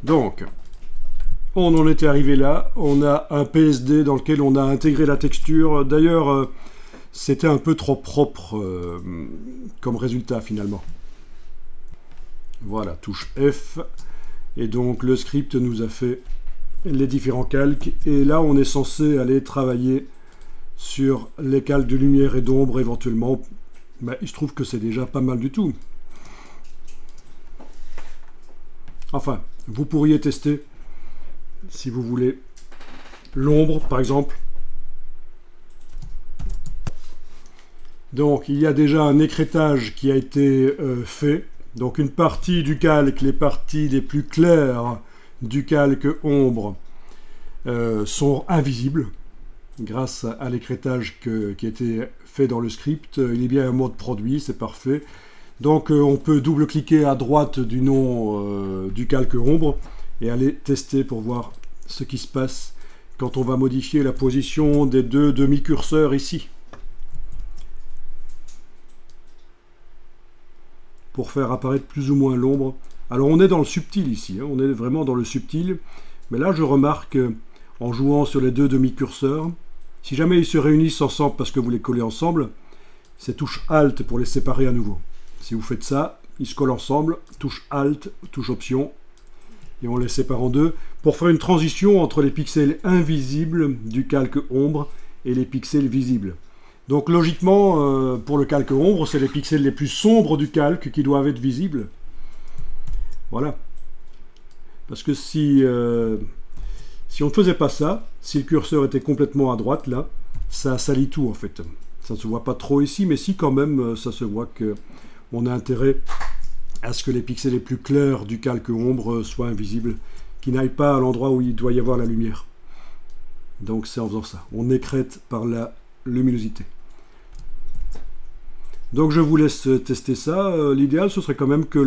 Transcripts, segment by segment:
Donc, on en était arrivé là. On a un PSD dans lequel on a intégré la texture. D'ailleurs, c'était un peu trop propre comme résultat finalement. Voilà, touche F. Et donc le script nous a fait les différents calques. Et là, on est censé aller travailler sur les calques de lumière et d'ombre éventuellement. Ben, il se trouve que c'est déjà pas mal du tout. Enfin, vous pourriez tester, si vous voulez, l'ombre par exemple. Donc il y a déjà un écrêtage qui a été fait. Donc une partie du calque, les parties les plus claires du calque ombre sont invisibles grâce à l'écrêtage qui a été fait dans le script. Il est bien un mode produit, c'est parfait. Donc on peut double-cliquer à droite du nom du calque ombre et aller tester pour voir ce qui se passe quand on va modifier la position des deux demi-curseurs ici. Pour faire apparaître plus ou moins l'ombre. Alors on est dans le subtil ici, hein, on est vraiment dans le subtil. Mais là je remarque, en jouant sur les deux demi-curseurs, si jamais ils se réunissent ensemble parce que vous les collez ensemble, c'est touche Alt pour les séparer à nouveau. Si vous faites ça, ils se collent ensemble, touche Alt, touche Option, et on les sépare en deux, pour faire une transition entre les pixels invisibles du calque ombre et les pixels visibles. Donc logiquement, pour le calque ombre, c'est les pixels les plus sombres du calque qui doivent être visibles. Voilà. Parce que si on ne faisait pas ça, si le curseur était complètement à droite, là, ça salit tout en fait. Ça ne se voit pas trop ici, mais si quand même, ça se voit qu'on a intérêt à ce que les pixels les plus clairs du calque ombre soient invisibles, qu'ils n'aillent pas à l'endroit où il doit y avoir la lumière. Donc c'est en faisant ça. On écrète par la luminosité. Donc je vous laisse tester ça. L'idéal, ce serait quand même que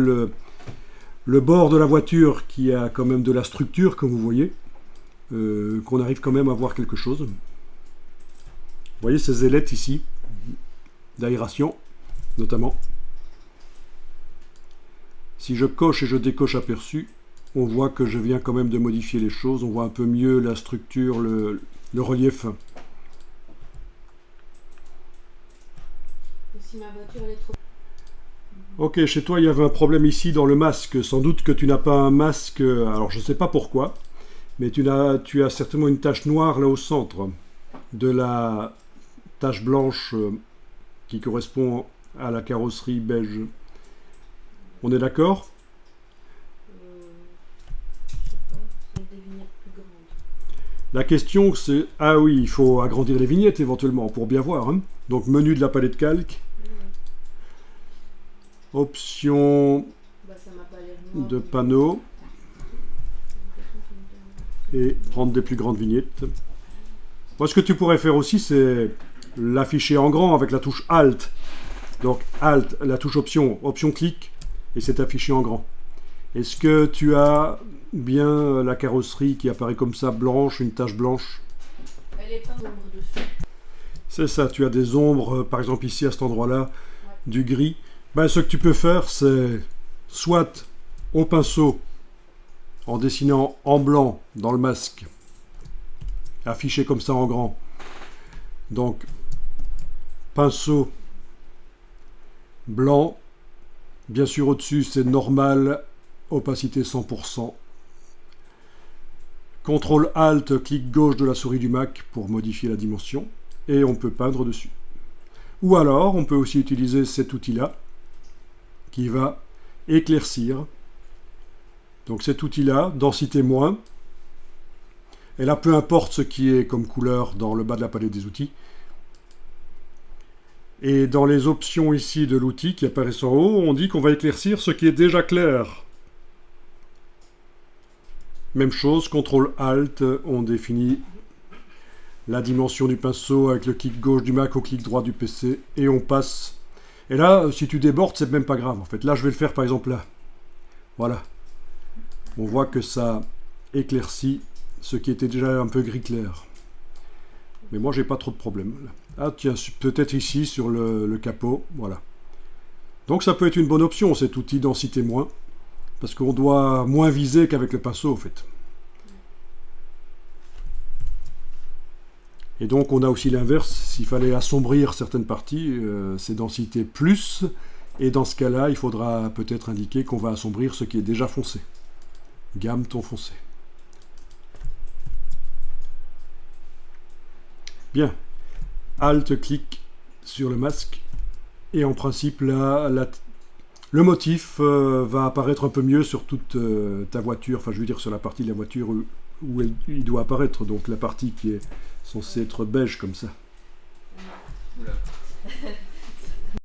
le bord de la voiture, qui a quand même de la structure, comme vous voyez, qu'on arrive quand même à voir quelque chose. Vous voyez ces ailettes ici, d'aération, notamment. Si je coche et je décoche aperçu, on voit que je viens quand même de modifier les choses. On voit un peu mieux la structure, le relief. Si ma voiture elle est trop... Ok, chez toi il y avait un problème ici dans le masque. Sans doute que tu n'as pas un masque, alors je ne sais pas pourquoi, mais tu as certainement une tache noire là au centre de la tache blanche qui correspond à la carrosserie beige. On est d'accord? Je sais pas, c'est des vignettes plus grandes. La question c'est... Ah oui, il faut agrandir les vignettes éventuellement pour bien voir. Hein. Donc menu de la palette calque. Option Bah, ça m'a pas l'air noir. de panneau. Et prendre des plus grandes vignettes. Moi, ce que tu pourrais faire aussi, c'est l'afficher en grand avec la touche Alt. Donc Alt, la touche Option, Option clic, et c'est affiché en grand. Est-ce que tu as bien la carrosserie qui apparaît comme ça, blanche, une tache blanche? Elle est pas d'ombre dessus. C'est ça, tu as des ombres, par exemple ici à cet endroit-là, du gris. Ben, ce que tu peux faire, c'est soit au pinceau, en dessinant en blanc dans le masque, affiché comme ça en grand. Donc, pinceau blanc, bien sûr au-dessus c'est normal, opacité 100%. CTRL-ALT, clic gauche de la souris du Mac pour modifier la dimension, et on peut peindre dessus. Ou alors, on peut aussi utiliser cet outil-là, qui va éclaircir. Donc cet outil-là, densité moins, et là peu importe ce qui est comme couleur dans le bas de la palette des outils. Et dans les options ici de l'outil qui apparaissent en haut, on dit qu'on va éclaircir ce qui est déjà clair. Même chose, CTRL-ALT, on définit la dimension du pinceau avec le clic gauche du Mac au clic droit du PC, et on passe. Et là, si tu débordes, c'est même pas grave en fait. Là, je vais le faire par exemple là. Voilà. On voit que ça éclaircit ce qui était déjà un peu gris clair. Mais moi, j'ai pas trop de problème. Ah tiens, peut-être ici sur le capot, voilà. Donc ça peut être une bonne option, cet outil densité moins, parce qu'on doit moins viser qu'avec le pinceau, en fait. Et donc, on a aussi l'inverse. S'il fallait assombrir certaines parties, c'est densité plus. Et dans ce cas-là, il faudra peut-être indiquer qu'on va assombrir ce qui est déjà foncé. Gamme ton foncé. Bien. Alt, clic sur le masque. Et en principe, là, le motif va apparaître un peu mieux sur toute ta voiture. Enfin, je veux dire sur la partie de la voiture où il doit apparaître. Donc la partie qui est censée être beige comme ça. Oula.